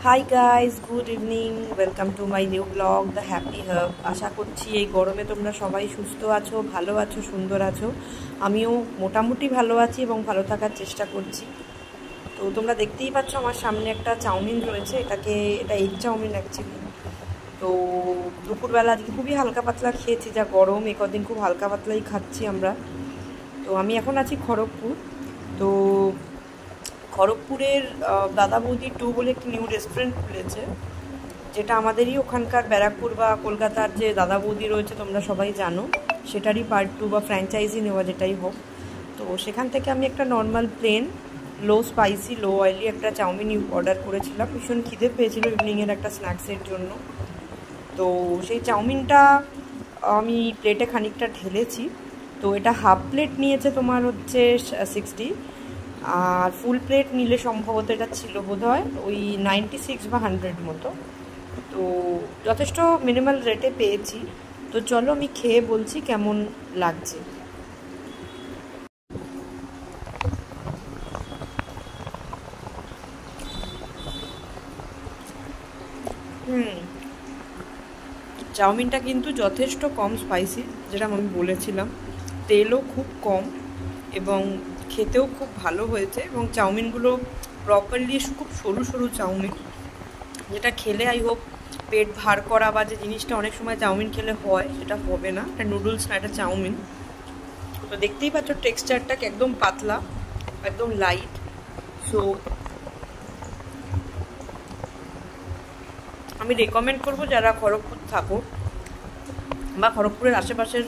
High guys, good evening. Welcome to my new blog the happy hub. আশা করছি এই গরমে তোমরা সবাই সুস্থ আছো, ভালো আছো, সুন্দর আছো। আমিও মোটামুটি ভালো আছি এবং ভালো থাকার চেষ্টা করছি। তো তোমরা দেখতেই পাচ্ছ আমার সামনে একটা চাউমিন রয়েছে। এটা এগ চাউমিন অ্যাকচুয়ালি। তো দুপুরবেলা আজকে খুবই হালকা পাতলা খেয়েছি, যা গরম কদিন খুব হালকা পাতলাই খাচ্ছি আমরা। তো আমি এখন আছি খড়গপুর। তো খড়গপুরের দাদা বৌদি টু বলে একটি নিউ রেস্টুরেন্ট খুলেছে, যেটা আমাদেরই ওখানকার ব্যারাকপুর বা কলকাতার যে দাদা বৌদি রয়েছে তোমরা সবাই জানো, সেটারই পার্ট টু বা ফ্র্যাঞ্চাইজি নেওয়া যেটাই হোক। তো সেখান থেকে আমি একটা নর্মাল প্লেন লো স্পাইসি লো অয়েলি একটা চাউমিন অর্ডার করেছিলাম। ভীষণ খিদে পেয়েছিল ইভিনিংয়ের একটা স্ন্যাক্সের জন্য। তো সেই চাউমিনটা আমি প্লেটে খানিকটা ঢেলেছি। তো এটা হাফ প্লেট নিয়েছে তোমার হচ্ছে 60, আর ফুল প্লেট নিলে সম্ভবত এটা ছিল বোধহয় ওই 96 বা 100 মতো। তো যথেষ্ট মিনিমাল রেটে পেয়েছি। তো চলো আমি খেয়ে বলছি কেমন লাগছে। চাউমিনটা কিন্তু যথেষ্ট কম স্পাইসি, যেটা আমি বলেছিলাম। তেলও খুব কম এবং খেতেও খুব ভালো হয়েছে। এবং চাউমিনগুলো প্রপারলি খুব সরু সরু চাউমিন, যেটা খেলে আই হোপ পেট ভার করা বা যে জিনিসটা অনেক সময় চাউমিন খেলে হয় সেটা হবে না। এটা নুডলস না, এটা চাউমিন। তো দেখতেই পাচ্ছ টেক্সচারটা একদম পাতলা, একদম লাইট। সো আমি রেকমেন্ড করবো যারা খড়গপুর থাকো বা খড়গপুরের আশেপাশের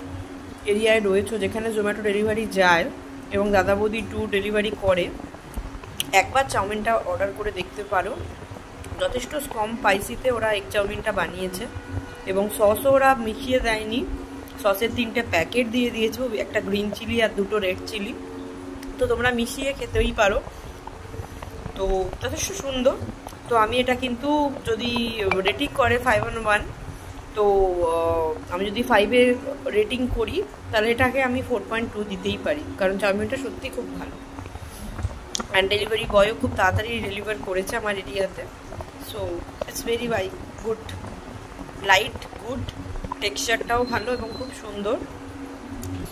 এরিয়ায় রয়েছে যেখানে জোম্যাটো ডেলিভারি যায় এবং দাদা বৌদি টু ডেলিভারি করে, একবার চাউমিনটা অর্ডার করে দেখতে পারো। যথেষ্ট কম স্পাইসিতে ওরা এগ চাউমিনটা বানিয়েছে এবং সসও ওরা মিশিয়ে দেয়নি। সসের 3টে প্যাকেট দিয়ে দিয়েছে, একটা গ্রিন চিলি আর 2টো রেড চিলি। তো তোমরা মিশিয়ে খেতেই পারো। তো যথেষ্ট সুন্দর। তো আমি এটা কিন্তু যদি রেটিং করে 5/1, তো আমি যদি 5-এ রেটিং করি তাহলে এটাকে আমি 4.2 দিতেই পারি, কারণ চাউমিনটা সত্যি খুব ভালো। অ্যান্ড ডেলিভারি বয়ও খুব তাড়াতাড়ি ডেলিভার করেছে আমার এরিয়াতে। So it's very good, light, good, টেক্সচারটাও ভালো এবং খুব সুন্দর।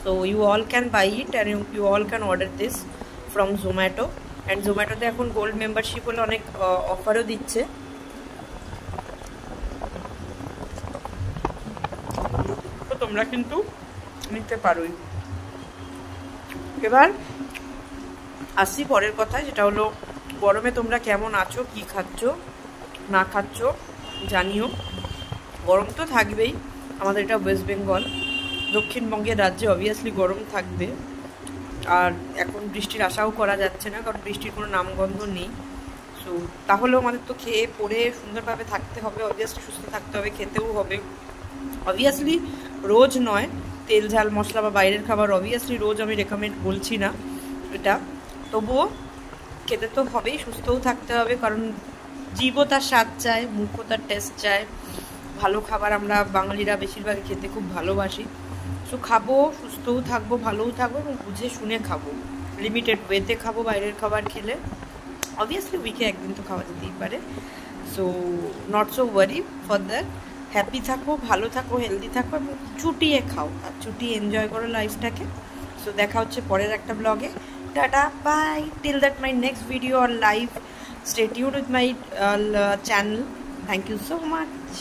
So you all can buy it and you all can order this from Zomato. And জোম্যাটোতে এখন গোল্ড মেম্বারশিপ হলে অনেক অফারও দিচ্ছে। তো তোমরা কিন্তু নিতে পারোই। এবার আসছি পরের কথায়, যেটা হলো গরমে তোমরা কেমন আছো, কি খাচ্ছ না খাচ্ছ জানিও। গরম তো থাকবেই, আমাদের এটা ওয়েস্ট বেঙ্গল, দক্ষিণবঙ্গের রাজ্যে অবভিয়াসলি গরম থাকবে। আর এখন বৃষ্টির আশাও করা যাচ্ছে না, কারণ বৃষ্টির কোনো নামগন্ধ নেই। সো তাহলেও আমাদের তো খেয়ে পরে সুন্দরভাবে থাকতে হবে, অবভিয়াসলি সুস্থ থাকতে হবে, খেতেও হবে। অবভিয়াসলি রোজ নয়, তেল ঝাল মশলা বা বাইরের খাবার অবভিয়াসলি রোজ আমি রেকমেন্ড বলছি না এটা, তবুও খেতে তো হবেই, সুস্থও থাকতে হবে। কারণ জীবও তার স্বাদ চায়, মুখও তার টেস্ট চায়। ভালো খাবার আমরা বাঙালিরা বেশিরভাগ খেতে খুব ভালোবাসি। সো খাবো, সুস্থও থাকবো, ভালোও থাকবো এবং বুঝে শুনে খাবো, লিমিটেড ওয়েতে খাবো। বাইরের খাবার খেলে অবভিয়াসলি উইকে একদিন তো খাওয়া যেতেই পারে। So not so worry for that. Happy থাকো, ভালো থাকো, হেলদি থাকো এবং চুটিয়ে খাও আর চুটিয়ে এনজয় করো লাইফটাকে। সো দেখা হচ্ছে পরের একটা ব্লগে। Tata, bye, till that my next video or live, stay tuned with my channel. Thank you so much.